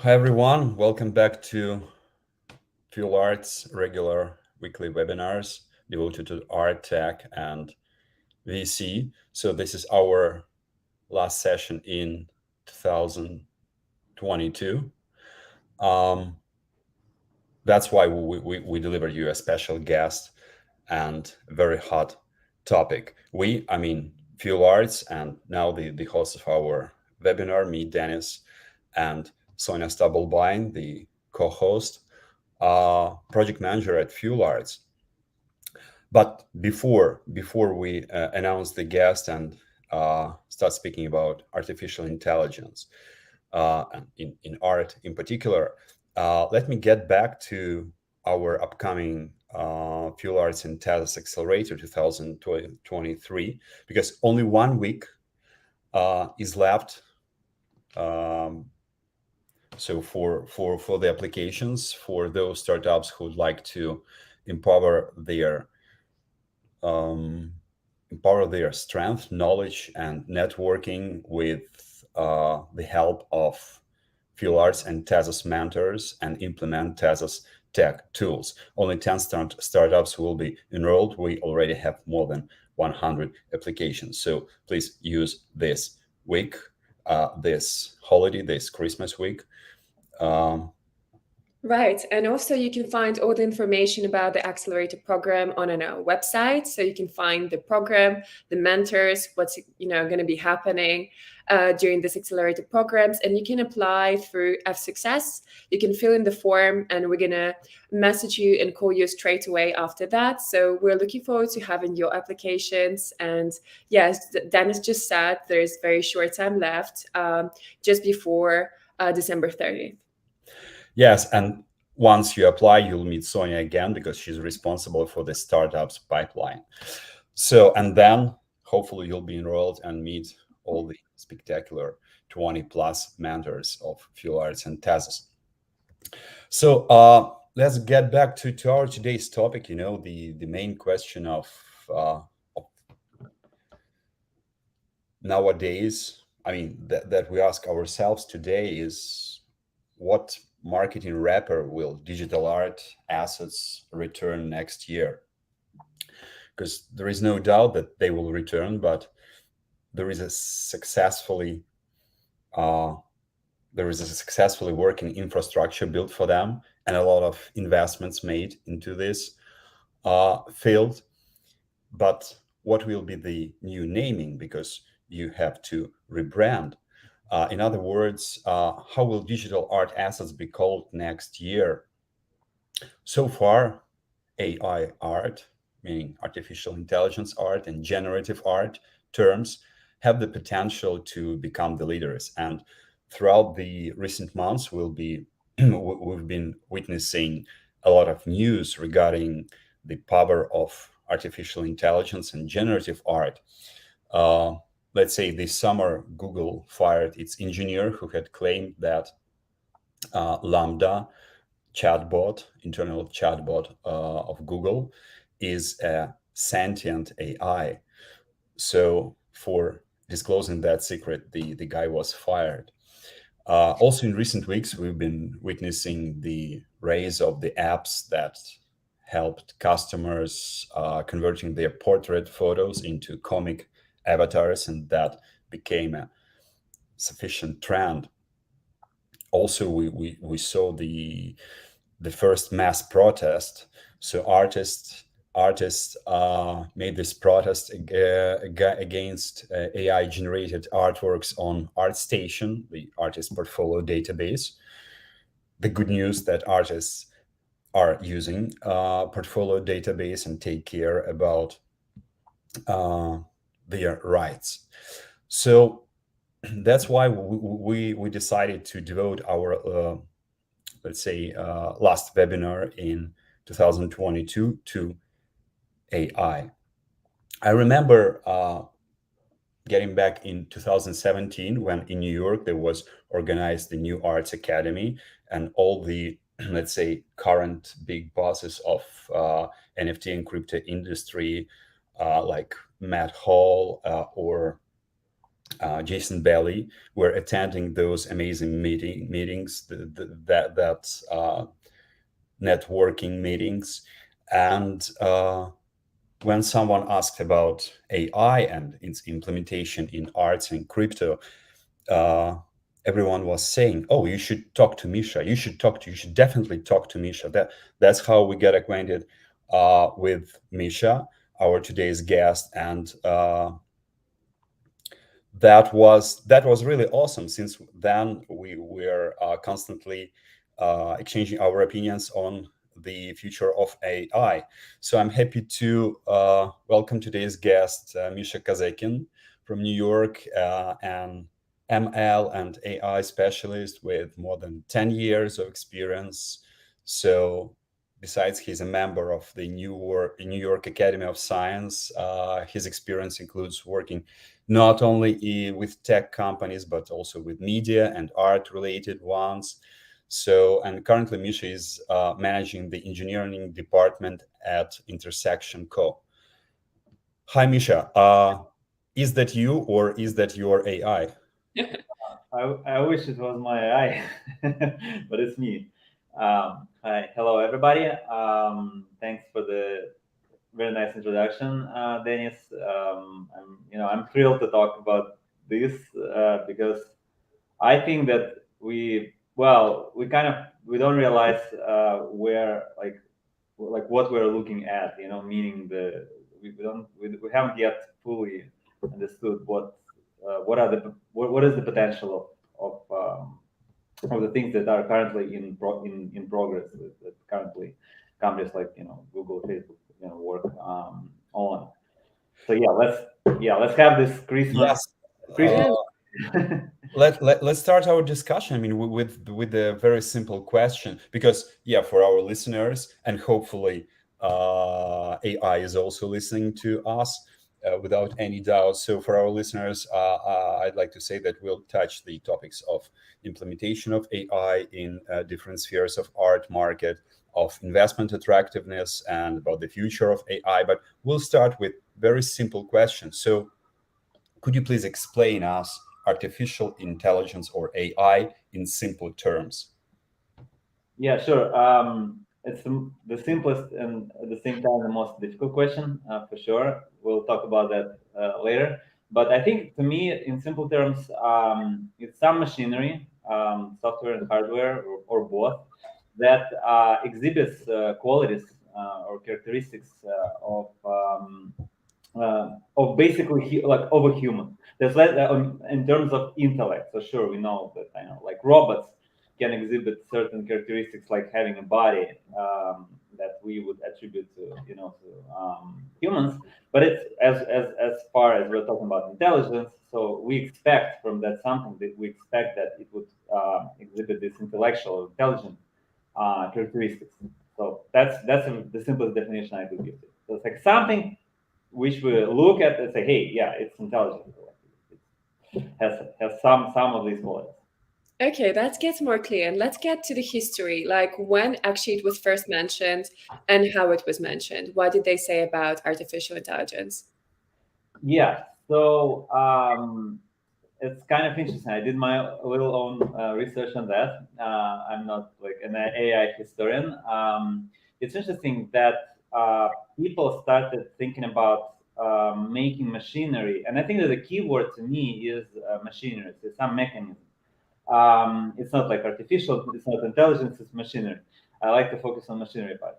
Hi everyone, welcome back to Fuelarts regular weekly webinars devoted to art, tech, and VC. So this is our last session in 2022. Um, that's why we delivered you a special guest and a very hot topic. I mean, Fuelarts, and now the host of our webinar, me, Denis, and Sonia Stubblebine, the co-host, project manager at Fuelarts. But before we announce the guest and start speaking about artificial intelligence and in art in particular, let me get back to our upcoming Fuelarts and TESS Accelerator 2023, because only 1 week is left. Um, so for the applications for those startups who would like to empower their um, empower their strength, knowledge, and networking with the help of Fuelarts and Tezos mentors and implement Tezos tech tools. Only 10 startups will be enrolled. We already have more than 100 applications. So please use this week, this holiday, this Christmas week. Um, Right. And also you can find all the information about the Accelerator program on our website. So you can find the program, the mentors, what's going to be happening during this Accelerator programs. And you can apply through F Success. You can fill in the form and we're going to message you and call you straight away after that. So we're looking forward to having your applications. And yes, Dennis just said there's very short time left just before December 30th. Yes, and once you apply, you'll meet Sonia again because she's responsible for the startups pipeline. So, and then hopefully you'll be enrolled and meet all the spectacular 20 plus mentors of Fuelarts and Tezos. So let's get back to our today's topic. The main question of nowadays, I mean, that we ask ourselves today is what marketing wrapper will digital art assets return next year? Because there is no doubt that they will return, but there is a successfully uh, there is a successfully working infrastructure built for them and a lot of investments made into this field. But what will be the new naming? Because you have to rebrand. In other words, how will digital art assets be called next year? So far, AI art, meaning artificial intelligence art and generative art terms, have the potential to become the leaders. And throughout the recent months, we've been witnessing a lot of news regarding the power of artificial intelligence and generative art. Uh, let's say this summer, Google fired its engineer who had claimed that Lambda chatbot, internal chatbot of Google, is a sentient AI. So for disclosing that secret, the guy was fired. Also, in recent weeks, we've been witnessing the rise of the apps that helped customers converting their portrait photos into comic avatars, and that became a sufficient trend. Also, we saw the first mass protest. So artists made this protest against AI generated artworks on ArtStation, the artist portfolio database. The good news that artists are using portfolio database and take care about uh, their rights. So that's why we decided to devote our let's say last webinar in 2022 to AI. I remember getting back in 2017 when in New York there was organized the New Arts Academy, and all the let's say current big bosses of NFT and crypto industry, like Matt Hall or Jason Bailey were attending those amazing meetings, that networking meetings, and when someone asked about AI and its implementation in arts and crypto, uh, everyone was saying, "Oh, you should talk to Misha. You should definitely talk to Misha." That's how we got acquainted with Misha, our today's guest, and that was really awesome. Since then, we were constantly exchanging our opinions on the future of AI. So I'm happy to welcome today's guest, Misha Kazekin from New York, an ML and AI specialist with more than 10 years of experience. So besides, he's a member of the New York Academy of Science. His experience includes working not only with tech companies, but also with media and art related ones. So, and currently Misha is managing the engineering department at Intersection Co. Hi, Misha. Is that you or is that your AI? I wish it was my AI, but it's me. Hi, hello everybody. Thanks for the very nice introduction, Denis. I'm thrilled to talk about this because I think that we kind of we don't realize where like what we're looking at. Meaning we don't we haven't yet fully understood what is the potential of the things that are currently in progress that currently companies like Google, Facebook work on. So let's have this Christmas. Yes. Christmas. Yeah. Let's start our discussion. I mean, with a very simple question, because yeah, for our listeners, and hopefully AI is also listening to us without any doubt. So for our listeners, I'd like to say that we'll touch the topics of implementation of AI in different spheres of art market, of investment attractiveness, and about the future of AI. But we'll start with very simple questions. So could you please explain us artificial intelligence or AI in simple terms? Yeah, sure. It's the simplest and at the same time the most difficult question, for sure. We'll talk about that later. But I think to me, in simple terms, it's some machinery, software and hardware, or both, that exhibits qualities or characteristics of basically like over human. In terms of intellect. So sure, we know that like robots can exhibit certain characteristics like having a body that we would attribute to humans. But it's as far as we're talking about intelligence, so we expect from that something that we expect that it would exhibit this intellectual intelligent characteristics. So that's the simplest definition I could give it. So it's like something which we look at and say, hey, yeah, it's intelligent. It has some of these qualities. Okay, that gets more clear. And let's get to the history, like when actually it was first mentioned and how it was mentioned. What did they say about artificial intelligence? Yeah. So it's kind of interesting. I did my little own research on that. I'm not like an AI historian. It's interesting that people started thinking about making machinery, and I think that the key word to me is machinery. It's some mechanism. It's not like artificial, it's not intelligence, it's machinery. I like to focus on machinery part.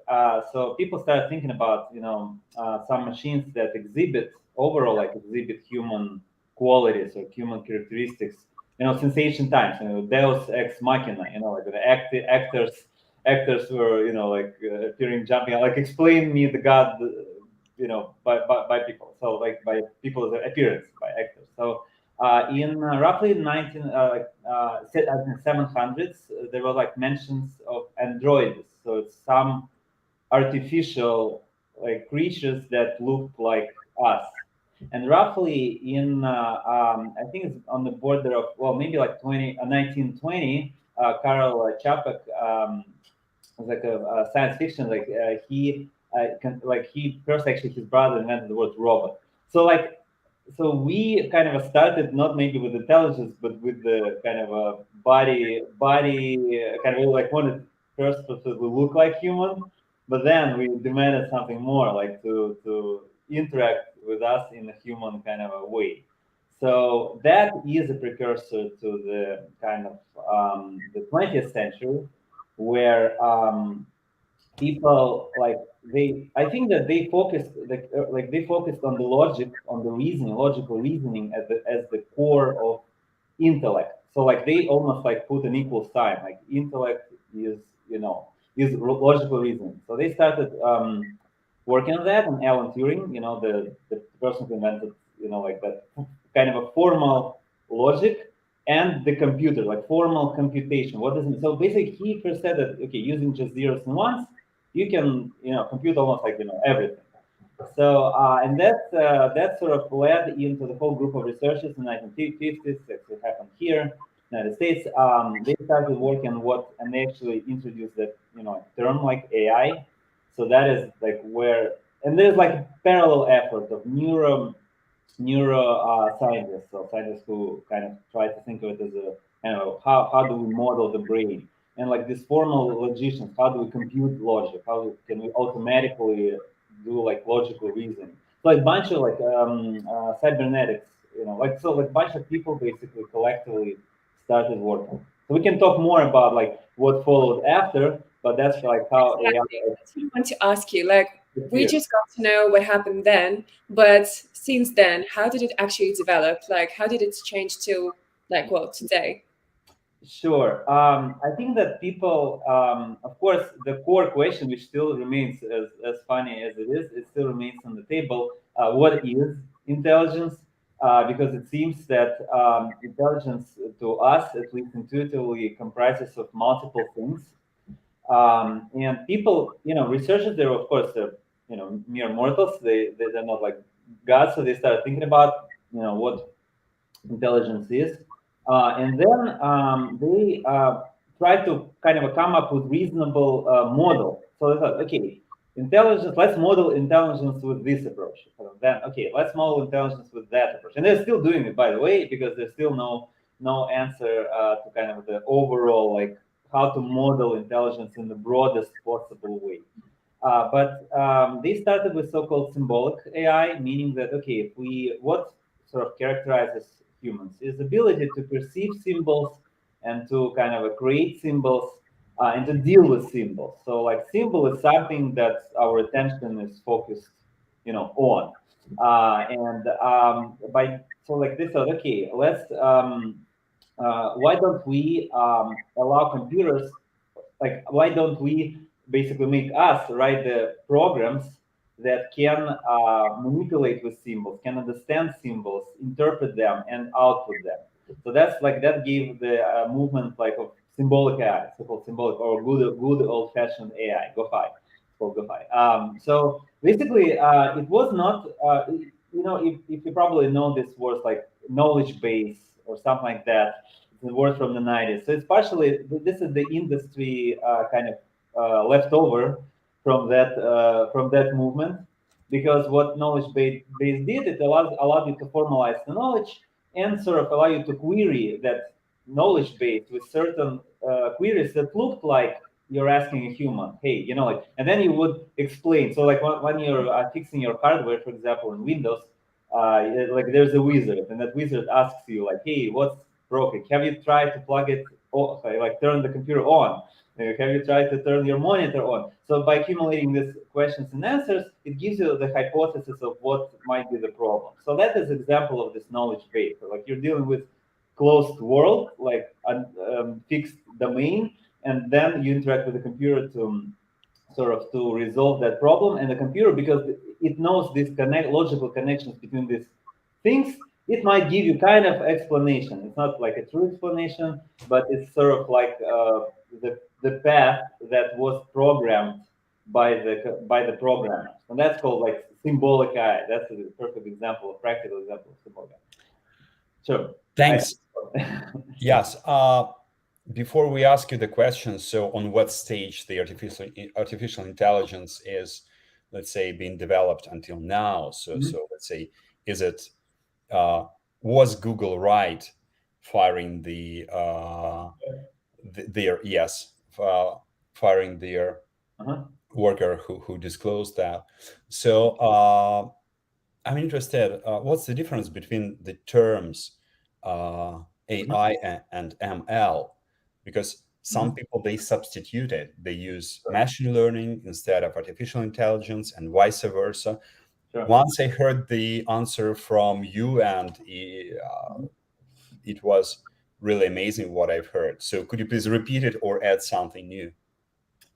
So people started thinking about some machines that exhibit human qualities or human characteristics since ancient times. Deus ex machina, like the actors were appearing, jumping, like explain me the god, by people, so like by people's appearance, by actors. So in roughly 700s, there were like mentions of androids. So it's some artificial like creatures that looked like us. And roughly in, I think it's on the border of, well, maybe like 1920, Karl Čapek was like a science fiction, he first, actually his brother invented the word robot. So like so we kind of started not maybe with intelligence, but with the kind of a body kind of like wanted first to look like human, but then we demanded something more, like to interact with us in a human kind of a way. So that is a precursor to the kind of the 20th century, where people like I think that they focused like they focused on the logic, on the reasoning, logical reasoning as the core of intellect. So like they almost like put an equal sign, like intellect is, is logical reasoning. So they started working on that, and Alan Turing, the person who invented, like that kind of a formal logic and the computer, like formal computation. What does it mean? So basically he first said that, okay, using just zeros and ones, you can, compute almost like, everything. So, and that sort of led into the whole group of researchers in the 1950s. It happened here in the United States. They started working on and they actually introduced that, term like AI. So that is like where, and there's like a parallel effort of neuro scientists, so scientists who kind of try to think of it as a, how do we model the brain? And like these formal logicians, how do we compute logic? Can we automatically do like logical reasoning? So like bunch of like cybernetics, like so like bunch of people basically collectively started working. So we can talk more about like what followed after, but that's like how AI. Exactly. That's what I want to ask you. Like, we Here. just got to know what happened then, but since then, how did it actually develop? Like, how did it change to like today? Sure. I think that people, of course, the core question, which still remains as funny as it is, it still remains on the table. What is intelligence? Because it seems that intelligence to us, at least intuitively, comprises of multiple things. And people, researchers, they're of course, mere mortals. They're not like gods, so they start thinking about, what intelligence is. And then they try to kind of come up with reasonable model. So they thought, okay, intelligence, let's model intelligence with this approach. So then, okay, let's model intelligence with that approach. And they're still doing it, by the way, because there's still no answer to kind of the overall, like how to model intelligence in the broadest possible way. But they started with so-called symbolic AI, meaning that, okay, what sort of characterizes humans is ability to perceive symbols and to kind of create symbols and to deal with symbols. So like symbol is something that our attention is focused, on. And by so like this, thought, okay, let's why don't we allow computers, like why don't we basically make us write the programs that can manipulate with symbols, can understand symbols, interpret them, and output them. So that's like that gave the movement like of symbolic AI, so-called symbolic or good old-fashioned AI, GoFi, it's called GoFi. So basically, it was not, if you probably know this word like knowledge base or something like that. It's a word from the 90s. So it's partially, this is the industry kind of leftover from that movement, because what knowledge base did, it allowed you to formalize the knowledge and sort of allow you to query that knowledge base with certain queries that looked like you're asking a human, hey, like, and then you would explain. So like when you're fixing your hardware, for example, in Windows, like there's a wizard, and that wizard asks you like, hey, what's broken? Have you tried to plug it, or like turn the computer on? Have you tried to turn your monitor on? So by accumulating these questions and answers, it gives you the hypothesis of what might be the problem. So that is an example of this knowledge base. So like you're dealing with closed world, like a fixed domain, and then you interact with the computer to sort of to resolve that problem. And the computer, because it knows these logical connections between these things, it might give you kind of explanation. It's not like a true explanation, but it's sort of like the path that was programmed by the programmers, and that's called like symbolic AI. That's a perfect example, a practical example of symbolic AI. Sure. Thanks. Yes. Before we ask you the question, so on what stage the artificial intelligence is, let's say, being developed until now? So let's say, is it was Google right firing firing their worker who disclosed that. So I'm interested, what's the difference between the terms AI and ML? Because some people, they substitute it. They use machine learning instead of artificial intelligence and vice versa. Once I heard the answer from you, and it was really amazing what I've heard. So could you please repeat it or add something new?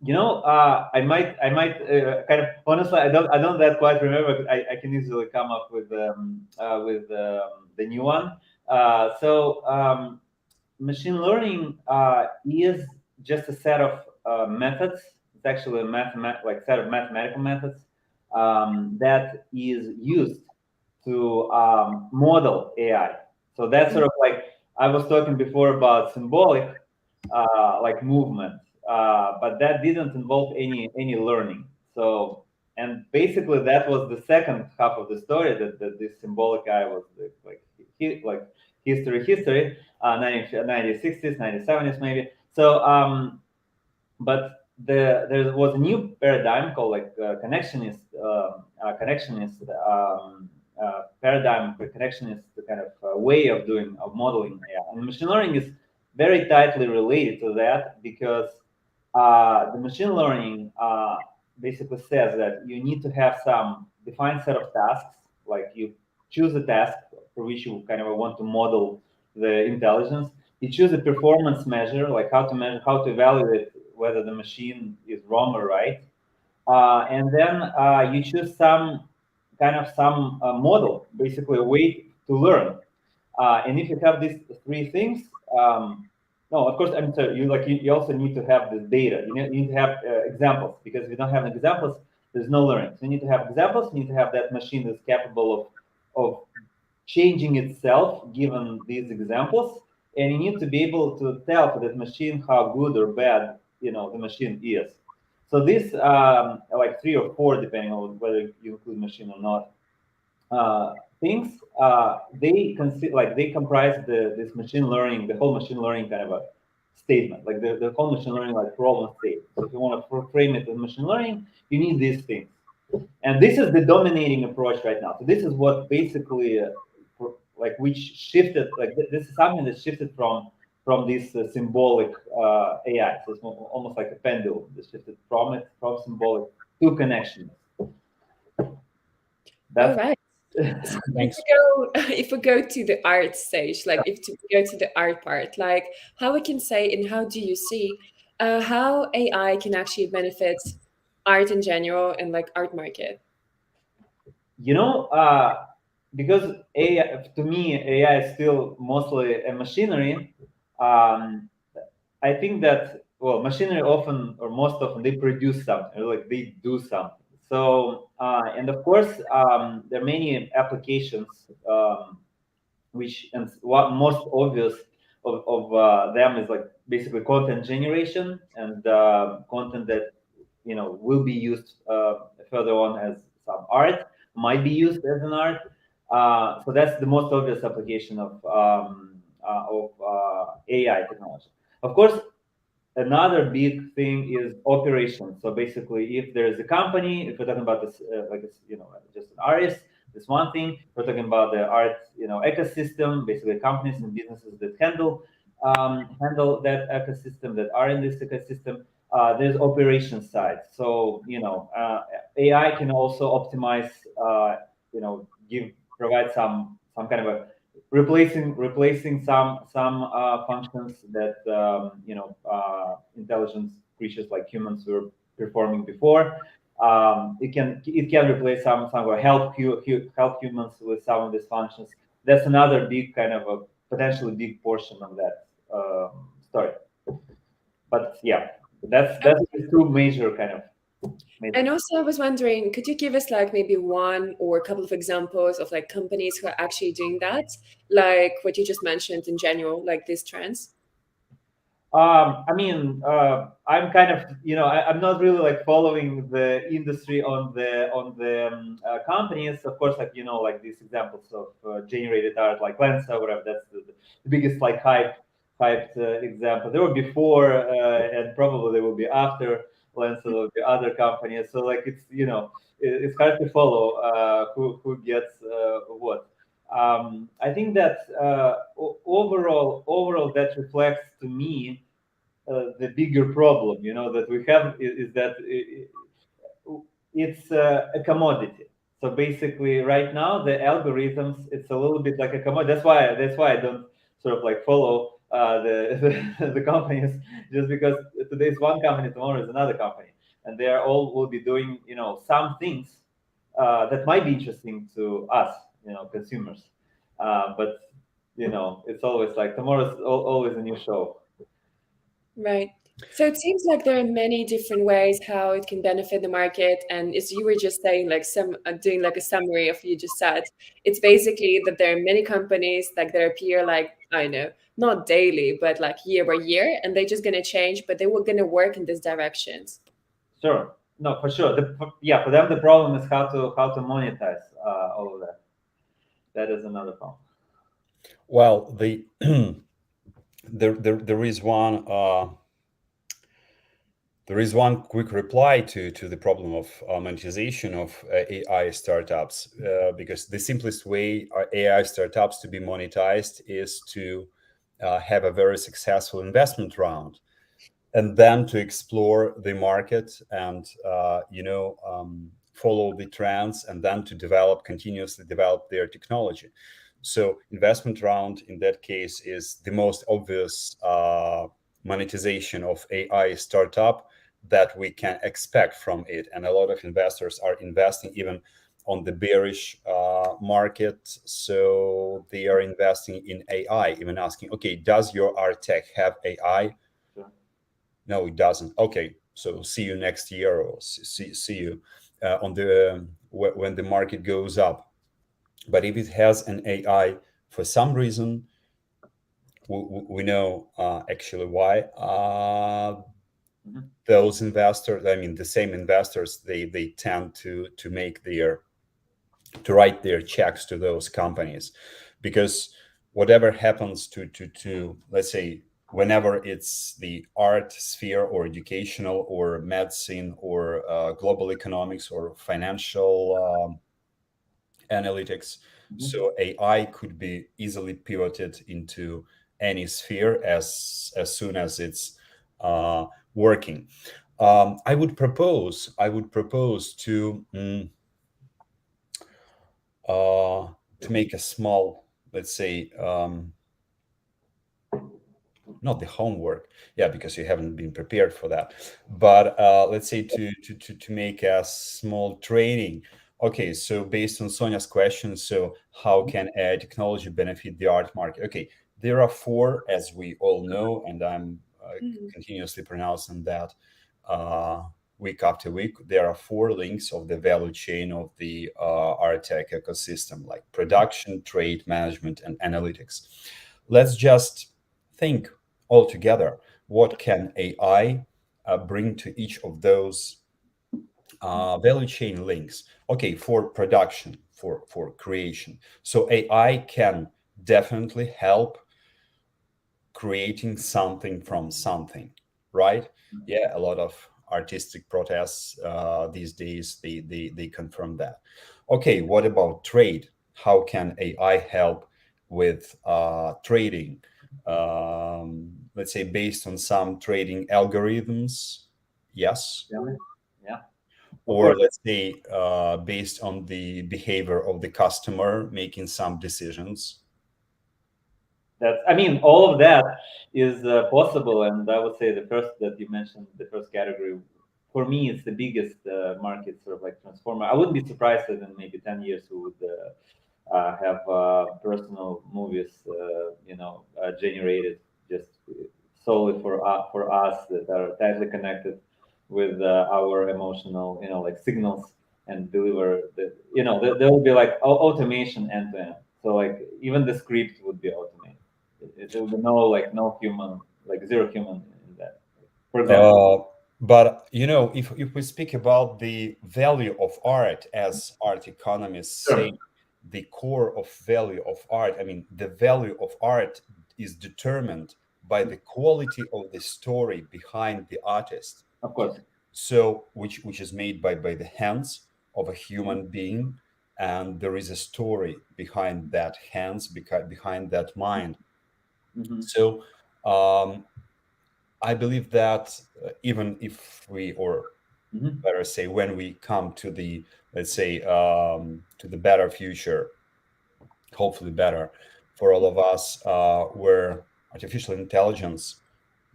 I might kind of honestly, I don't that quite remember. But I can easily come up with the new one. Machine learning is just a set of methods. It's actually a set of mathematical methods that is used to model AI. So that's sort of like I was talking before about symbolic like movement, but that didn't involve any learning. So, and basically that was the second half of the story, that this symbolic guy was like history, 1960s, 1970s maybe. So, but there was a new paradigm called like connectionist paradigm, connectionist kind of way of modeling AI. And machine learning is very tightly related to that, because the machine learning basically says that you need to have some defined set of tasks. Like you choose a task for which you kind of want to model the intelligence. You choose a performance measure, like how to evaluate whether the machine is wrong or right. And then you choose some model, basically a way to learn. And if you have these three things, no, of course, I'm sorry, you also need to have this data. You need to have examples, because if you don't have examples, there's no learning. So you need to have examples. You need to have that machine that's capable of changing itself given these examples, and you need to be able to tell to that machine how good or bad the machine is. So these like 3 or 4, depending on whether you include machine or not, things they comprise this machine learning, the whole machine learning kind of a statement, like the whole machine learning like problem state. So if you want to frame it as machine learning, you need these things, and this is the dominating approach right now. So this is what basically which shifted, like this is something that shifted from this symbolic AI. So it's almost like a pendulum that shifted from symbolic to connection. All right. So if we go to the art stage, like if we go to the art part, like how we can say, and how do you see how AI can actually benefit art in general and like art market? Because AI, to me, AI is still mostly a machinery. I think that, well, machinery often, or most often, they produce something, like they do something. So, and of course, there are many applications, which, and what most obvious of them is like basically content generation, and content that will be used further on as some art, might be used as an art. So that's the most obvious application of AI technology. Of course, another big thing is operations. So basically, if there is a company, if we're talking about this, just an artist, this one thing. We're talking about the art, ecosystem, basically companies and businesses that handle that ecosystem, that are in this ecosystem. There's operations side. So AI can also optimize, provide some kind of a replacing some functions that intelligence creatures like humans were performing before. It can replace some or help humans with some of these functions. That's another big kind of a potentially big portion of that story. But yeah, that's the two major kind of. And also, I was wondering, could you give us like maybe one or a couple of examples of like companies who are actually doing that, like what you just mentioned in general, like these trends? I mean, I'm kind of, I'm not really like following the industry on the companies. Of course, like like these examples of generated art, like Lensa, whatever. That's the biggest like hyped example. There were before, and probably there will be after Lensa. There will be other companies. So like it's it's hard to follow who gets what. I think that overall that reflects to me the bigger problem, that we have is that it's a commodity. So basically, right now the algorithms, it's a little bit like a commodity. That's why I don't sort of like follow the companies, just because today is one company, tomorrow is another company, and they are all will be doing some things that might be interesting to us, consumers. But it's always like tomorrow's always a new show. Right. So it seems like there are many different ways how it can benefit the market. And as you were just saying, like doing like a summary of what you just said, it's basically that there are many companies like that appear like, I know, not daily, but like year by year, and they're just gonna change, but they were gonna work in these directions. Sure. No, for sure. Yeah, for them the problem is how to monetize all of that. That is another problem. Well, there is one. There is one quick reply to the problem of monetization of AI startups, because the simplest way AI startups to be monetized is to have a very successful investment round, and then to explore the market and follow the trends, and then to continuously develop their technology. So investment round in that case is the most obvious monetization of AI startup that we can expect from it. And a lot of investors are investing even on the bearish market. So they are investing in AI, even asking, okay, does your ArtTech have AI? Sure. No, it doesn't. Okay, so see you next year, or see you on the when the market goes up. But if it has an AI, for some reason, we know actually why. Mhm. Those investors, I mean, the same investors, they tend to make to write their checks to those companies, because whatever happens to let's say, whenever it's the art sphere or educational or medicine or global economics or financial analytics, Mhm. so AI could be easily pivoted into any sphere as soon as it's working. I would propose to make a small, let's say, not the homework, yeah, because you haven't been prepared for that, but let's say to make a small training. Okay, so based on Sonia's question, so how can AI technology benefit the art market? Okay, there are four, as we all know, and I'm Mhm. continuously pronouncing that uh, week after week. There are four links of the value chain of the art tech ecosystem, like production, trade, management, and analytics. Let's just think all together, what can AI bring to each of those value chain links? Okay, for production, for creation. So AI can definitely help creating something from something, right? Yeah, a lot of artistic protests these days, they confirm that. Okay, what about trade? How can AI help with trading? Let's say based on some trading algorithms, yes. Yeah. Yeah. Of Or course. let's say based on the behavior of the customer making some decisions. I mean, all of that is possible, and I would say the first that you mentioned, the first category, for me, it's the biggest market, sort of like transformer. I wouldn't be surprised that in maybe 10 years we would have personal movies, generated just solely for us, that are tightly connected with our emotional, like signals, and deliver there will be like automation end to end. So like even the script would be automated. There will be no human like zero human in that, for example. But if we speak about the value of art, as art economists say, the core of value of art, I mean, the value of art is determined by the quality of the story behind the artist. Of course. So, which is made by the hands of a human being, and there is a story behind that hands, behind that mind. So, I believe that even if we, or better say, when we come to the, let's say, to the better future, hopefully better for all of us, where artificial intelligence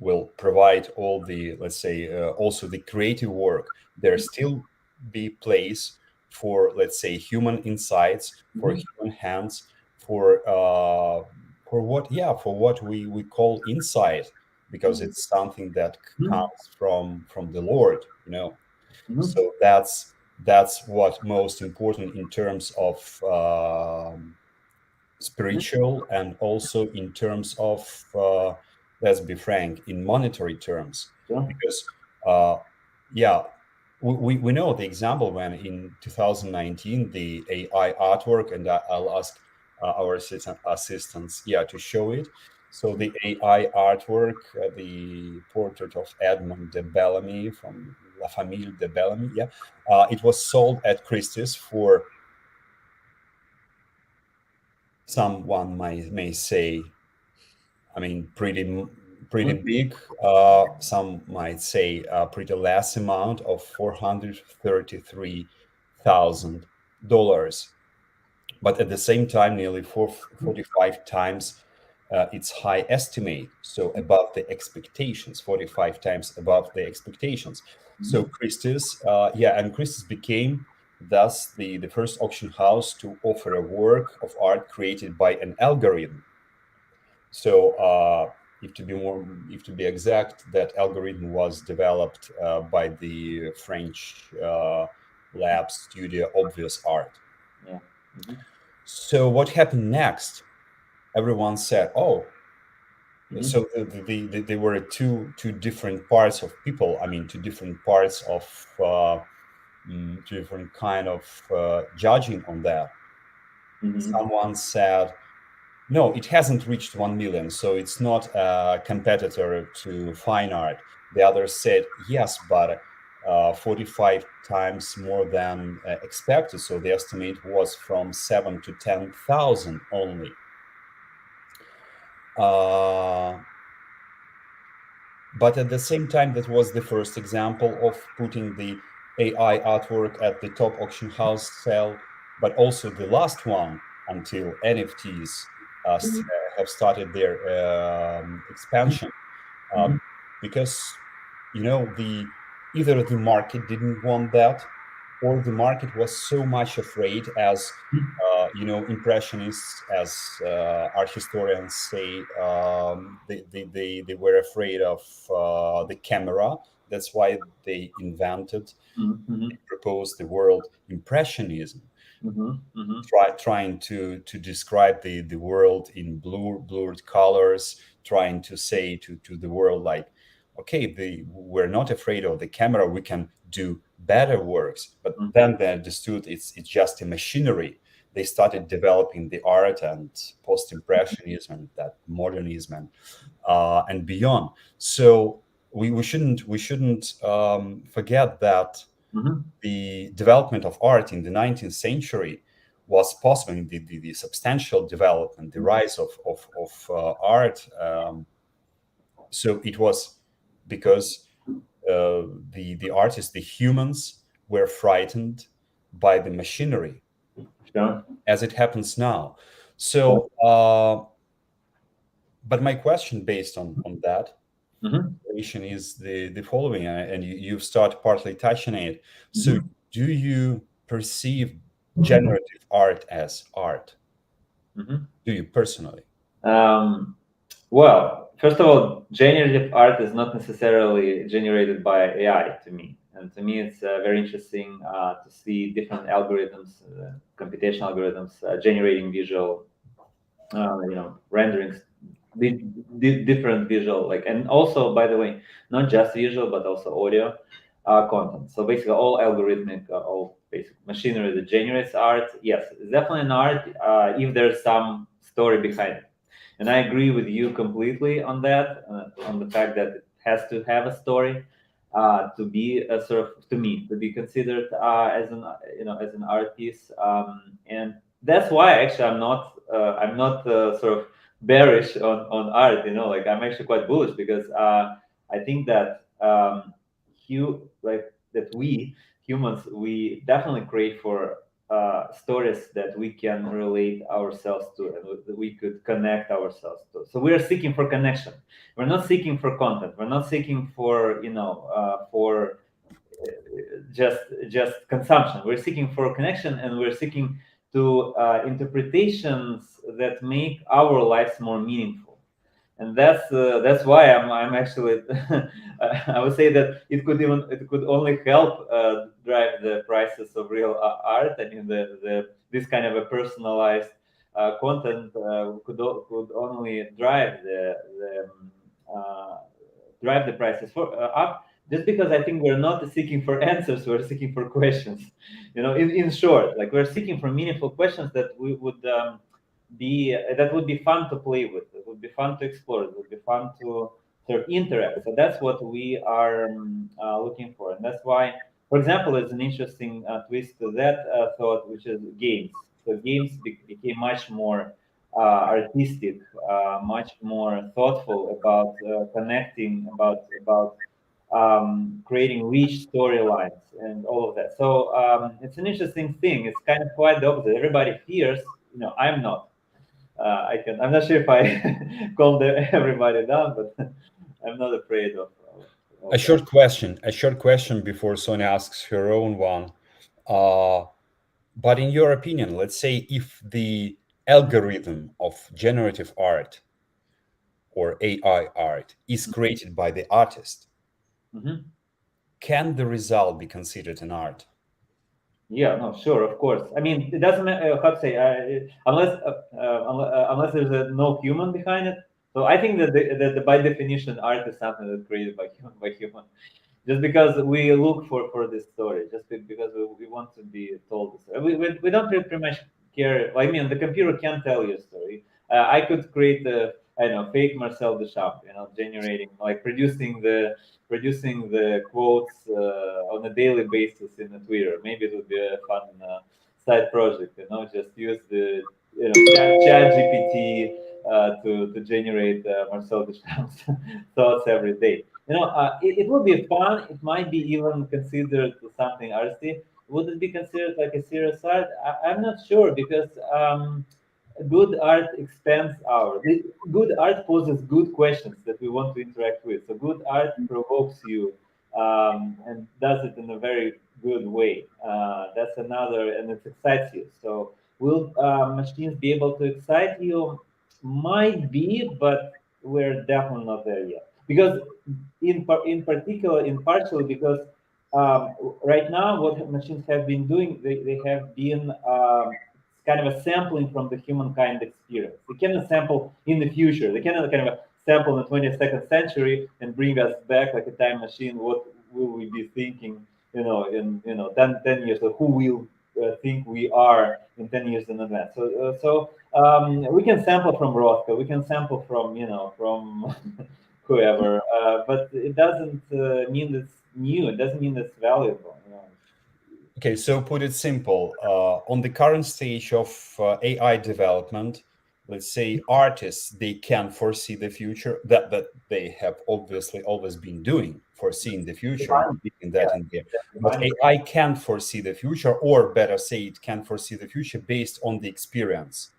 will provide all the, let's say, also the creative work, there still be place for, let's say, human insights, for human hands, for what, yeah, for what we call insight, because it's something that comes from the Lord, So that's what most important in terms of spiritual, and also in terms of, let's be frank, in monetary terms, because yeah, we know the example when in 2019 the AI artwork, and I'll ask our assistants, to show it. So the AI artwork, the portrait of Edmond de Bellamy from La Famille de Bellamy, it was sold at Christie's for, someone may say, I mean, pretty big. Some might say a pretty less amount of $433,000, but at the same time, nearly 45 times its high estimate. So above the expectations, 45 times above the expectations. So Christie's, and Christie's became thus the first auction house to offer a work of art created by an algorithm. So, if to be exact, that algorithm was developed by the French lab studio Obvious Art. Yeah. So what happened next? Everyone said, "Oh." So there were two different parts of people. I mean, two different parts of two different kind of judging on that. Someone said, no, it hasn't reached 1 million, so it's not a competitor to fine art. The others said, yes, but 45 times more than expected. So the estimate was from 7 to 10,000 only. But at the same time, that was the first example of putting the AI artwork at the top auction house sale, but also the last one until NFTs have started their expansion, because either the market didn't want that, or the market was so much afraid, as impressionists, as art historians say, they were afraid of the camera. That's why they invented, proposed the word impressionism, trying to describe the world in blurred colors, trying to say to the world, like, okay, we're not afraid of the camera, we can do better works. But then they understood it's just a machinery. They started developing the art and post-impressionism, that modernism, and beyond. So we shouldn't forget that the development of art in the 19th century was possible. The substantial development, the rise of art. So it was because the artists, the humans, were frightened by the machinery, as it happens now. So, but my question based on that is the following, and you start partly touching it. So, do you perceive generative art as art? Do you personally? Well, first of all, generative art is not necessarily generated by AI to me. And to me, it's very interesting to see different algorithms, computational algorithms, generating visual, renderings different visual, like, and also, by the way, not just visual but also audio content. So basically all algorithmic, all basic machinery that generates art, yes, it's definitely an art if there's some story behind it. And I agree with you completely on that, on the fact that it has to have a story to be a sort of, to me, to be considered as an, as an art piece. And that's why actually I'm not sort of bearish on art. Like, I'm actually quite bullish, because I think that we humans, we definitely crave for stories that we can relate ourselves to, and that we could connect ourselves to. So we are seeking for connection. We're not seeking for content. We're not seeking for for just consumption. We're seeking for connection, and we're seeking to interpretations that make our lives more meaningful. And that's why I'm actually I would say that it could only help drive the prices of real art. I mean, the this kind of a personalized content could only drive the prices up, just because I think we're not seeking for answers, we're seeking for questions. In short, like, we're seeking for meaningful questions that we would that would be fun to play with. It would be fun to explore. It would be fun to sort of interact. So that's what we are looking for, and that's why, for example, there's an interesting twist to that thought, which is games. So games became much more artistic, much more thoughtful about connecting, about creating rich storylines and all of that. So it's an interesting thing. It's kind of quite the opposite. Everybody fears. I'm not. I'm not sure if I calmed everybody down, but I'm not afraid of A that. short question. A short question before Sonia asks her own one. But in your opinion, let's say if the algorithm of generative art or AI art is created by the artist, Mhm. can the result be considered an art? Yeah, no, sure, of course. I mean, it doesn't matter how to say, unless there's no human behind it. So I think that by definition, art is something that's created by human. Just because we look for this story, just because we want to be told the story. We don't pretty much care. I mean, the computer can tell you a story. I could create I don't know, fake Marcel Duchamp, generating, like, producing the quotes on a daily basis in the Twitter. Maybe it would be a fun side project. Just use the chat GPT to generate Marcel Duchamp's thoughts every day. It would be fun. It might be even considered something artsy. Would it be considered like a serious art? I'm not sure, because good art expands our. Good art poses good questions that we want to interact with. So good art provokes you, and does it in a very good way. That's another, and it excites you. So will machines be able to excite you? Might be, but we're definitely not there yet. Because in particular, in partially because right now what machines have been doing, they have been kind of a sampling from the humankind experience. They cannot sample in the future. They cannot kind of sample in the 22nd century and bring us back like a time machine. What will we be thinking, in 10 years, or who will think we are in 10 years in advance. So we can sample from Rothko, we can sample from whoever, but it doesn't mean it's new. It doesn't mean it's valuable. Okay, so put it simple. On the current stage of AI development, let's say artists, they can foresee the future, that they have obviously always been doing, foreseeing the future and Divine, predicting yeah, that in there. But divine. AI can foresee the future, or better say, it can foresee the future based on the experience,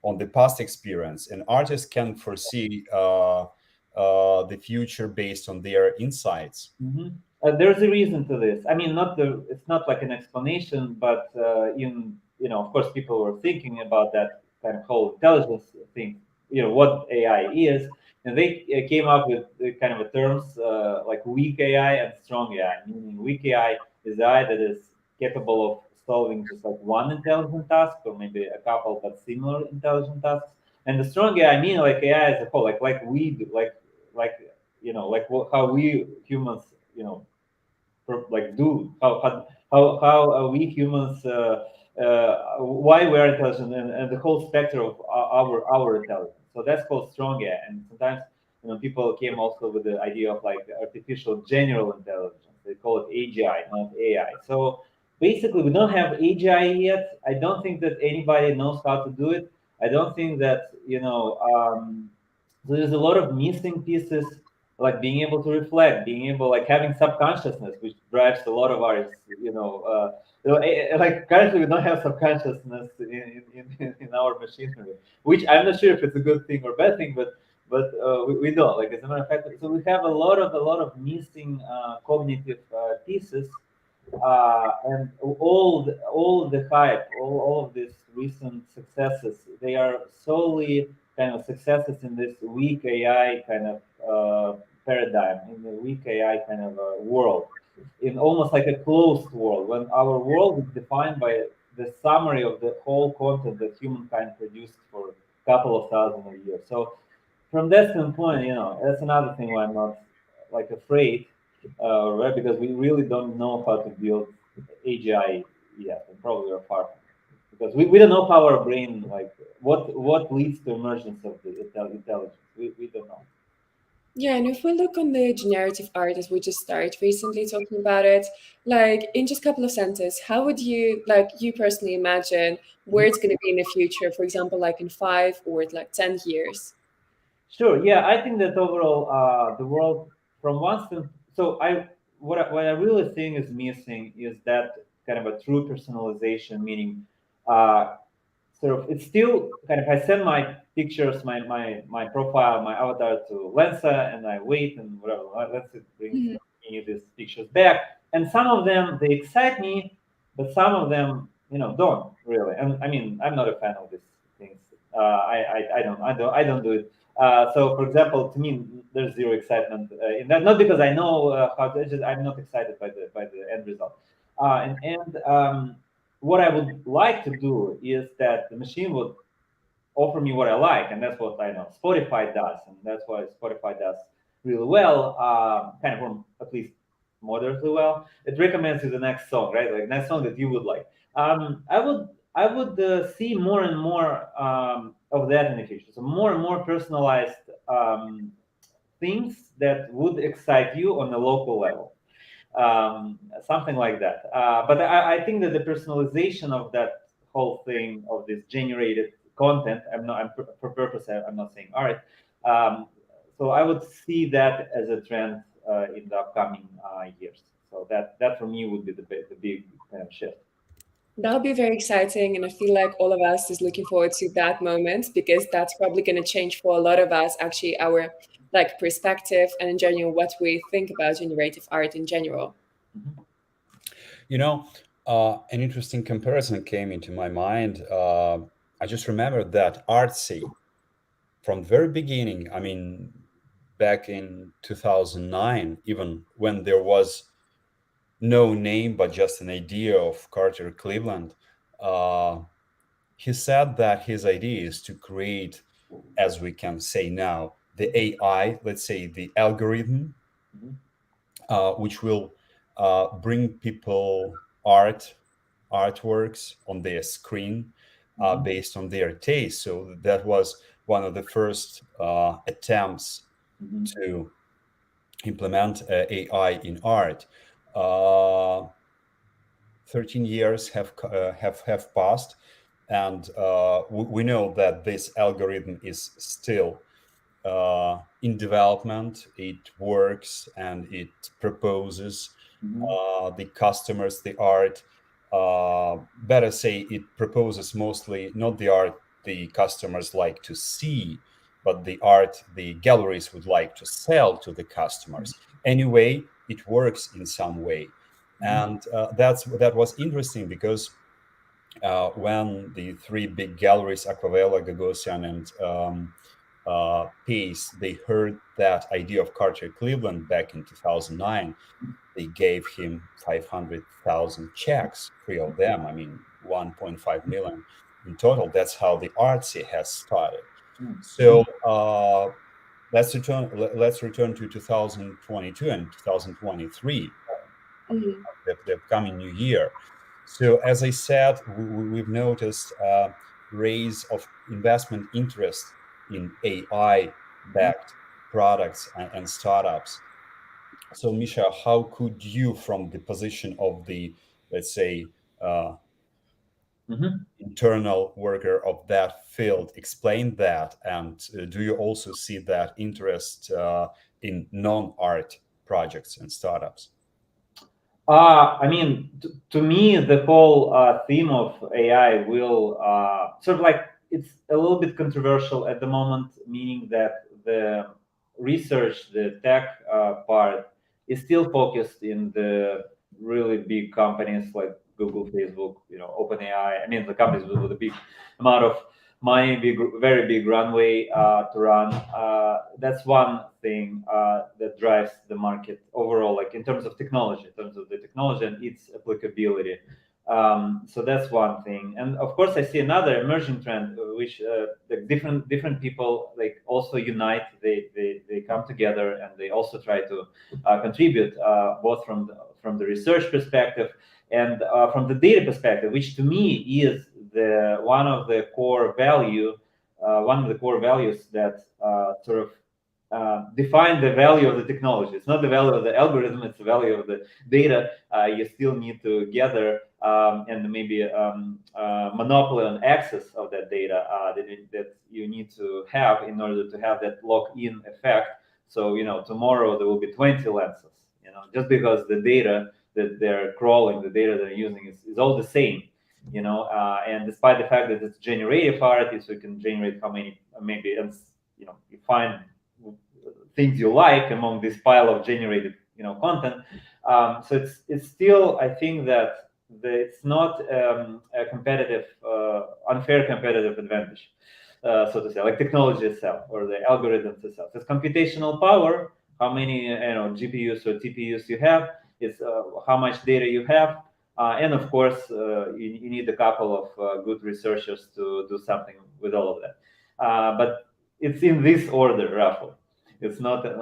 on the past experience. And artists can foresee the future based on their insights. There's a reason to this. I mean, it's not like an explanation, but of course, people were thinking about that kind of whole intelligence thing. What AI is, and they came up with kind of a terms like weak AI and strong AI. Meaning, weak AI is AI that is capable of solving just like one intelligent task, or maybe a couple but similar intelligent tasks. And the strong AI, I mean like AI as a whole, like we do, like how we humans, like do how we humans why we are intelligent, and the whole spectrum of our intelligence. So that's called strong AI. And sometimes people came also with the idea of like artificial general intelligence. They call it AGI, not AI. So basically, we don't have AGI yet. I don't think that anybody knows how to do it. I don't think that so there's a lot of missing pieces, like being able to reflect, being able like having subconsciousness, which drives a lot of ours. Like currently we don't have subconsciousness in our machinery, which I'm not sure if it's a good thing or bad thing, but we don't. Like as a matter of fact, so we have a lot of missing cognitive pieces, and all the hype, all of these recent successes, they are solely kind of successes in this weak AI kind of paradigm, in the weak AI kind of world, in almost like a closed world, when our world is defined by the summary of the whole content that humankind produced for a couple of thousand of years. So from that standpoint, that's another thing why I'm not like afraid, right? Because we really don't know how to build AGI yet, and probably are far from it. Because we don't know how our brain, like what leads to emergence of the intelligence. We don't know. Yeah, and if we look on the generative art as we just started recently talking about it, like in just a couple of sentences, how would you, like you personally imagine where it's going to be in the future, for example, like in 5 or like 10 years? Sure. Yeah, I think that overall, the world from one stand. So what I really think is missing is that kind of a true personalization, meaning, uh, sort of it's still kind of I send my pictures, my profile, my avatar to Lensa, and I wait and whatever. Lensa brings Mhm. me these pictures back, and some of them they excite me, but some of them don't really. And I mean I'm not a fan of these things. I don't do it. So for example, to me there's zero excitement in that. Not because I know how to. Just I'm not excited by the end result. And what I would like to do is that the machine would offer me what I like, and that's what I know Spotify does, and that's why Spotify does really well, kind of at least moderately well. It recommends you the next song, right? Like next song that you would like. I would see more and more of that in the future. So more and more personalized things that would excite you on a local level, something like that. But I think that the personalization of that whole thing of this generated content, for purpose, I'm not saying art. Um, so I would see that as a trend in the upcoming years. So that for me would be the big kind of shift. That'll be very exciting, and I feel like all of us is looking forward to that moment because that's probably going to change for a lot of us actually our like perspective and in general what we think about generative art in general. Mhm. You know, an interesting comparison came into my mind. I just remembered that artsy from the very beginning, I mean, back in 2009, even when there was no name but just an idea of Carter Cleveland, uh, he said that his idea is to create, as we can say now, the AI, let's say the algorithm, Mhm. which will bring people artworks on their screen Mhm. based on their taste. So that was one of the first attempts Mhm. to implement AI in art. Uh, 13 years have passed, and we know that this algorithm is still in development. It works and it proposes Mhm. the customers the art. Better say it proposes mostly not the art the customers like to see, but the art the galleries would like to sell to the customers. Anyway, it works in some way, Mhm. and that was interesting because when the three big galleries, Aquavella, Gagosian, and Pace, they heard that idea of Carter Cleveland back in 2009, they gave him 500,000 checks, three of them. I mean, 1.5 million in total. That's how the artsy has started. So let's return to 2022 and 2023, the upcoming new year. So as I said, we've noticed raise of investment interest in AI-backed products and startups. So Misha, how could you, from the position of the, let's say, internal worker of that field, explain that? And do you also see that interest in non-art projects and startups? I mean, to me, the whole theme of AI will sort of like, it's a little bit controversial at the moment, meaning that the research, the tech part, is still focused in the really big companies like Google, Facebook, OpenAI. I mean, the companies with a big amount of money, very big runway to run. That's one thing that drives the market overall, like in terms of technology, in terms of the technology and its applicability. So that's one thing. And of course, I see another emerging trend, which like different people like also unite. They come together and they also try to contribute both from the research perspective and from the data perspective, which to me is one of the core values that sort of define the value of the technology. It's not the value of the algorithm; it's the value of the data you still need to gather, and maybe monopoly on access of that data that you need to have in order to have that lock-in effect. So tomorrow there will be 20 lenses. Just because the data that they're crawling, the data they're using is all the same. And despite the fact that it's generative art, so you can generate how many, maybe, and you find things you like among this pile of generated content. So it's still, I think that it's not a competitive unfair competitive advantage, so to say, like technology itself or the algorithms itself. It's computational power, how many GPUs or TPUs you have. It's how much data you have, and of course you need a couple of good researchers to do something with all of that. But it's in this order, roughly. It's not in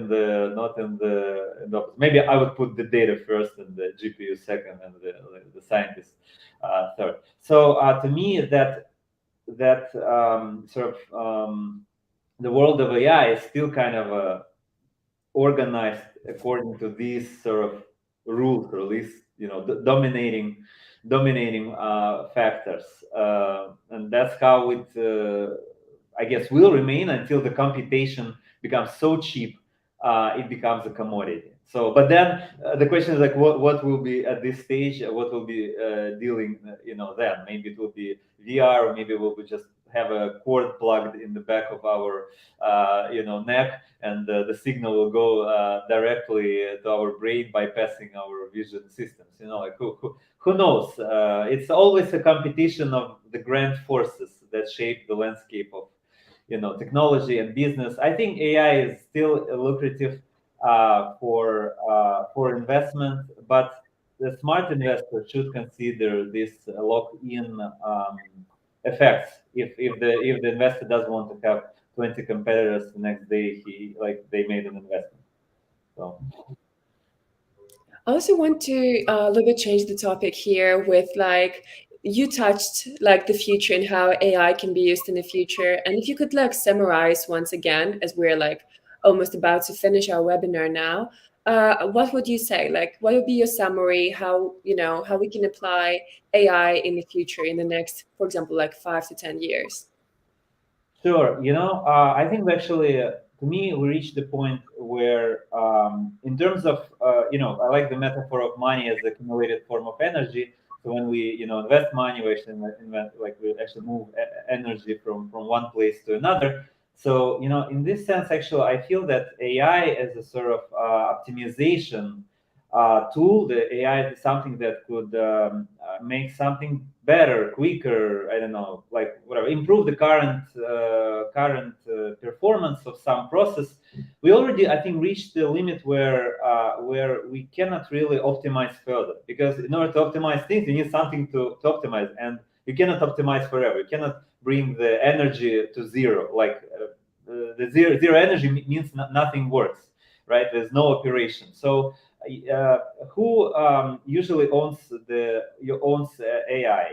the maybe I would put the data first and the GPU second and the scientist third. So to me that sort of the world of AI is still kind of organized according to these sort of rules, or at least dominating factors, and that's how it I guess will remain until the computation becomes so cheap it becomes a commodity. So, but then the question is like, what will be at this stage? What will be dealing? Then maybe it will be VR, or maybe we'll just have a cord plugged in the back of our neck, and the signal will go directly to our brain, bypassing our vision systems. Like who knows? It's always a competition of the grand forces that shape the landscape of technology and business. I think AI is still lucrative for investment, but the smart investor should consider this lock-in effects. If the investor doesn't want to have 20 competitors the next day, they made an investment. So. I also want to a little bit change the topic here with you touched the future and how AI can be used in the future. And if you could summarize once again, as we're almost about to finish our webinar now, what would you say? What would be your summary? How we can apply AI in the future in the next, for example, 5 to 10 years? Sure. I think actually, to me, we reached the point where, in terms of, I like the metaphor of money as the accumulated form of energy. So when we, invest money, we actually we actually move energy from one place to another. So, in this sense, actually, I feel that AI as a sort of optimization tool, the AI is something that could make something better, quicker. I don't know, whatever, improve the current performance of some process. We already, I think, reached the limit where we cannot really optimize further, because in order to optimize things, you need something to optimize. And you cannot optimize forever. You cannot bring the energy to zero. Like the zero energy means nothing works, right? There's no operation. So who usually owns AI?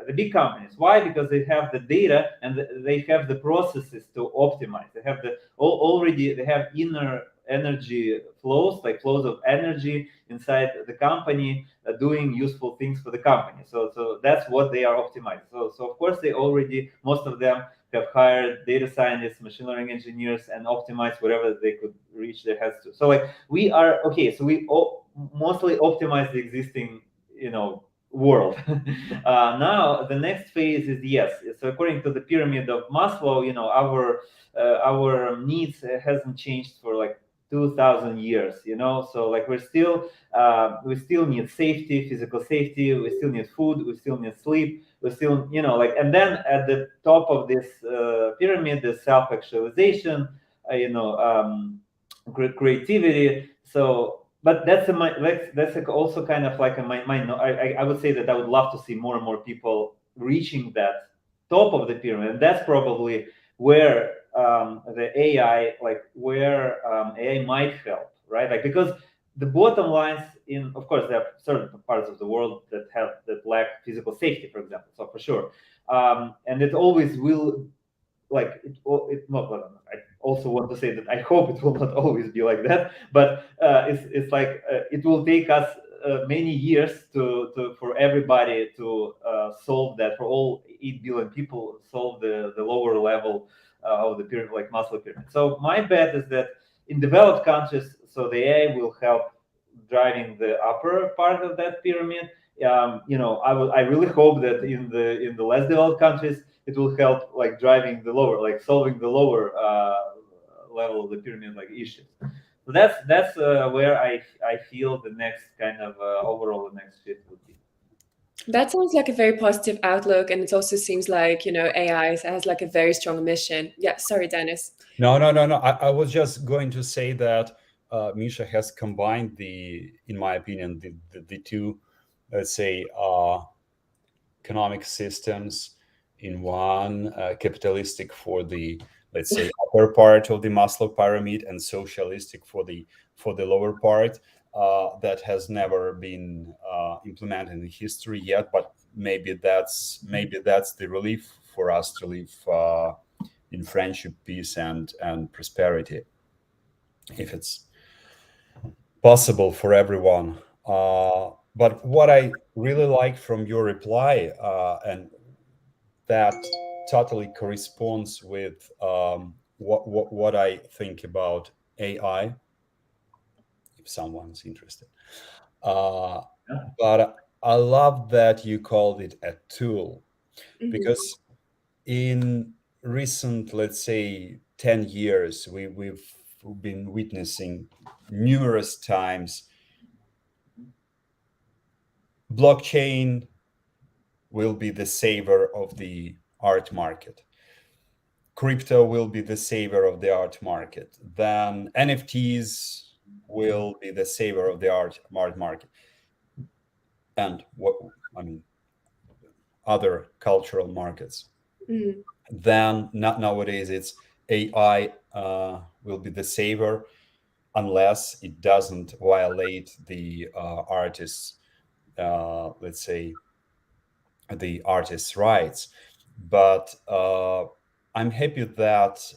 The big companies. Why? Because they have the data and they have the processes to optimize. They have already they have inner energy flows, like flows of energy inside the company, doing useful things for the company. So that's what they are optimizing. So of course they already, most of them have hired data scientists, machine learning engineers, and optimized whatever they could reach their heads to. So like we are okay. So we mostly optimize the existing, world. Now the next phase is yes. So according to the pyramid of Maslow, our needs hasn't changed for like 2,000 years. So like we still need safety, physical safety. We still need food. We still need sleep. We still, and then at the top of this pyramid, the self-actualization, creativity. So but that's also kind of like I would say that I would love to see more and more people reaching that top of the pyramid, and that's probably where the AI, AI might help, right? Like because the bottom lines of course, there are certain parts of the world that lack physical safety, for example. So for sure, and it always will. It's not. I also want to say that I hope it will not always be like that, but it's like it will take us many years for everybody to solve that, for all 8 billion people solve the lower level of the pyramid, like Maslow pyramid. So my bet is that in developed countries, so the AI will help driving the upper part of that pyramid. I really hope that in the less developed countries, it will help like driving the lower, like solving the lower level of the pyramid like issues. So that's where I feel the next kind of overall the next shift would be. That sounds like a very positive outlook, and it also seems like AI has like a very strong mission. Yeah, sorry, Denis. No. I was just going to say that Misha has combined in my opinion, the two, let's say, economic systems in one, capitalistic for the, let's say, upper part of the Maslow pyramid, and socialistic for the lower part. That has never been implemented in history yet, but maybe that's the relief for us to live in friendship, peace, and prosperity, if it's possible for everyone. But what I really like from your reply, and that totally corresponds with what I think about AI, if someone's interested. But I love that you called it a tool, because in recent, let's say, 10 years, we've been witnessing numerous times blockchain will be the savior of the art market. Crypto will be the savior of the art market. Then NFTs will be the savior of the art market. And other cultural markets. Then nowadays it's AI will be the savior, unless it doesn't violate the artist's, let's say, the artist's rights. But I'm happy that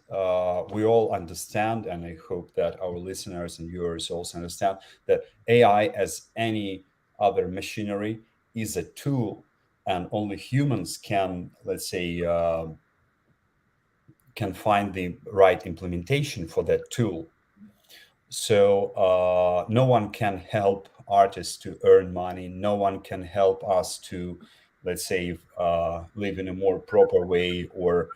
we all understand, and I hope that our listeners and viewers also understand, that AI, as any other machinery, is a tool, and only humans can, let's say, can find the right implementation for that tool. So no one can help artists to earn money. No one can help us to, let's say, live in a more proper way, or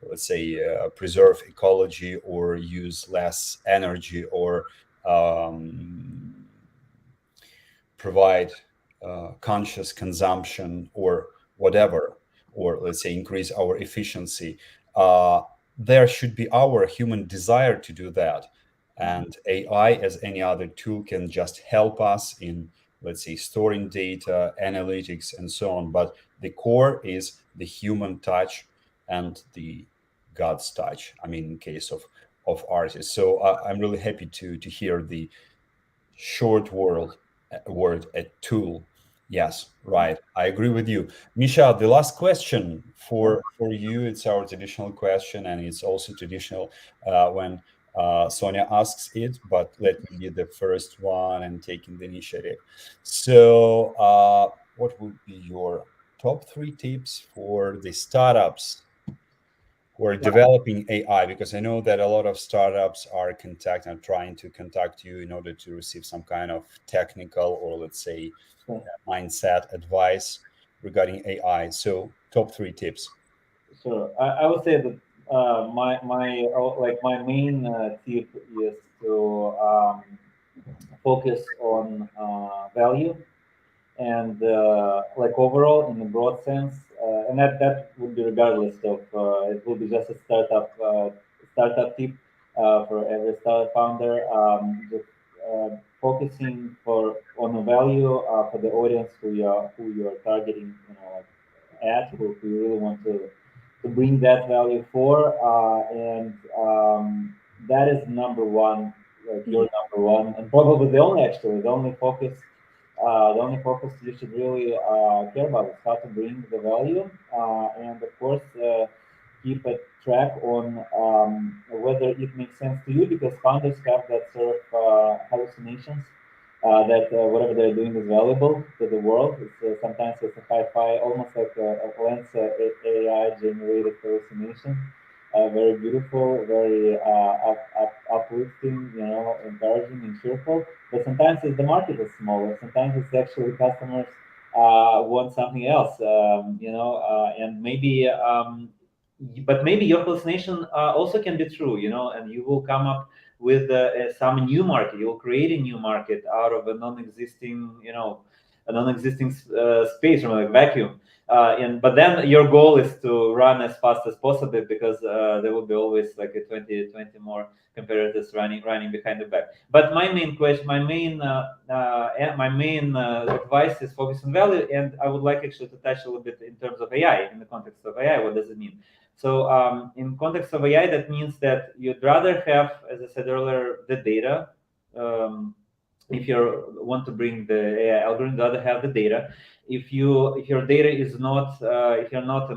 let's say preserve ecology, or use less energy, or provide conscious consumption, or whatever, or let's say increase our efficiency. There should be our human desire to do that. And AI, as any other tool, can just help us in, let's say, storing data, analytics, and so on. But the core is the human touch and the God's touch. I mean, in case of artists. So I'm really happy to hear the short word a tool. Yes, right. I agree with you, Misha. The last question for you. It's our traditional question, and it's also traditional when Sonia asks it. But let me be the first one and taking the initiative. So, what would be your top 3 tips for the startups who are developing AI? Because I know that a lot of startups are trying to contact you in order to receive some kind of technical or, let's say, mindset advice regarding AI. So, top 3 tips. Sure. I would say that my main tip is to focus on value and like overall in a broad sense, and that would be regardless of it will be just a startup tip for every startup founder. Just focusing on the value for the audience who you are targeting, like who you really want to bring that value for, and that is number one, like your number one, and probably the only focus you should really care about is how to bring the value, and of course keep a track on whether it makes sense to you, because founders have that sort of hallucinations that whatever they're doing is valuable to the world. Sometimes it's a hi-fi, almost like a lens AI generated hallucination. Very beautiful, very uplifting, encouraging and cheerful. But sometimes the market is smaller. Sometimes it's actually customers want something else, and maybe, but maybe your hallucination also can be true, and you will come up with some new market. You'll create a new market out of a non-existing, space, from like vacuum. But then your goal is to run as fast as possible, because there will be always like a 20 more competitors running behind the back. But my main question, my main advice is focus on value, and I would like actually to touch a little bit in terms of AI. In the context of AI, what does it mean? So in context of AI, that means that you'd rather have, as I said earlier, the data. If you want to bring the AI algorithm, rather have the data. If your data is not, if you're not a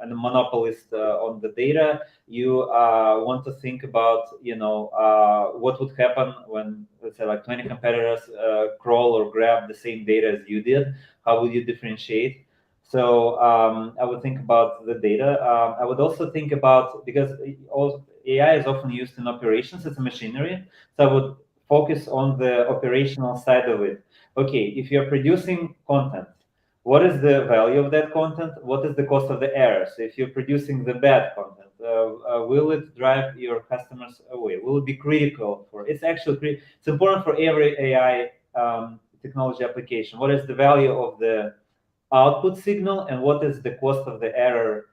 monopolist on the data, you want to think about, what would happen when, let's say, like 20 competitors crawl or grab the same data as you did. How would you differentiate? So I would think about the data. I would also think about, because AI is often used in operations, it's a machinery. So I would focus on the operational side of it. Okay, if you're producing content, what is the value of that content? What is the cost of the errors? If you're producing the bad content, will it drive your customers away? Will it be critical for? It's actually it's important for every AI technology application. What is the value of the output signal, and what is the cost of the error?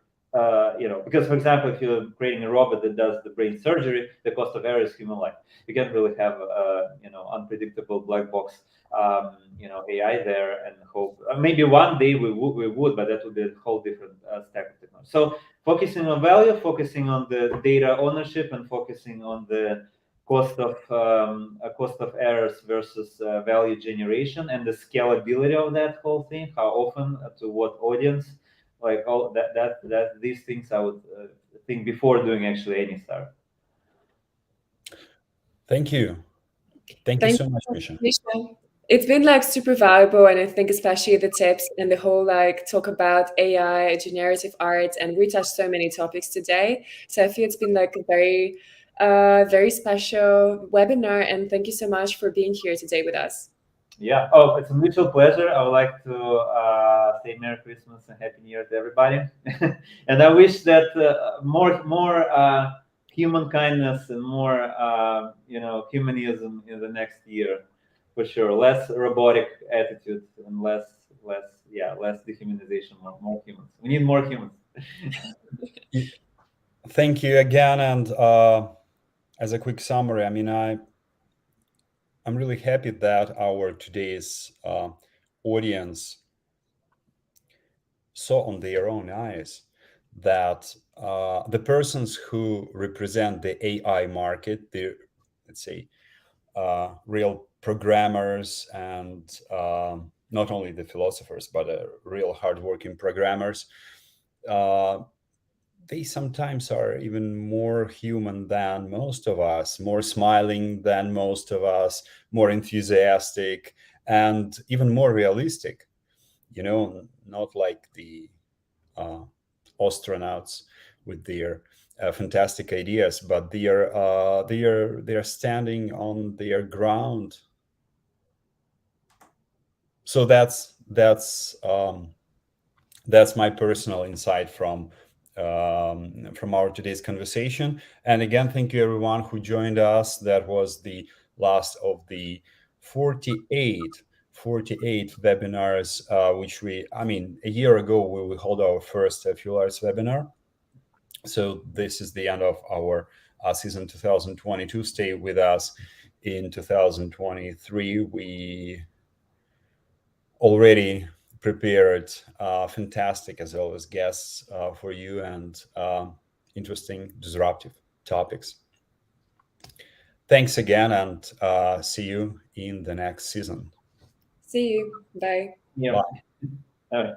Because, for example, if you're creating a robot that does the brain surgery, the cost of error is human life. You can't really have unpredictable black box AI there and hope. Maybe one day we would, but that would be a whole different stack of technology. So focusing on value, focusing on the data ownership, and focusing on the cost of errors versus value generation, and the scalability of that whole thing. How often, to what audience, like all that these things I would think before doing actually any start. Thank you. Thank you so much, Misha. It's been like super valuable, and I think especially the tips and the whole like talk about AI, generative art, and we touched so many topics today. So I feel it's been like a very special webinar, and thank you so much for being here today with us. Yeah. Oh, it's a mutual pleasure. I would like to say Merry Christmas and Happy New Year to everybody. And I wish that more human kindness and more humanism in the next year, for sure. Less robotic attitude and less dehumanization. More humans. We need more humans. Thank you again. And as a quick summary, I mean, I'm really happy that our today's audience saw on their own eyes that the persons who represent the AI market, the, let's say, real programmers and not only the philosophers, but real hardworking programmers, they sometimes are even more human than most of us, more smiling than most of us, more enthusiastic, and even more realistic. Not like the uh, astronauts with their fantastic ideas, but they are standing on their ground. So that's my personal insight from our today's conversation. And again, thank you everyone who joined us. That was the last of the 48 webinars, which a year ago, we will hold our first Fuelarts webinar. So this is the end of our season 2022. Stay with us in 2023. We already prepared fantastic, as always, guests for you, and interesting, disruptive topics. Thanks again, and see you in the next season. See you. Bye. Yeah. Bye.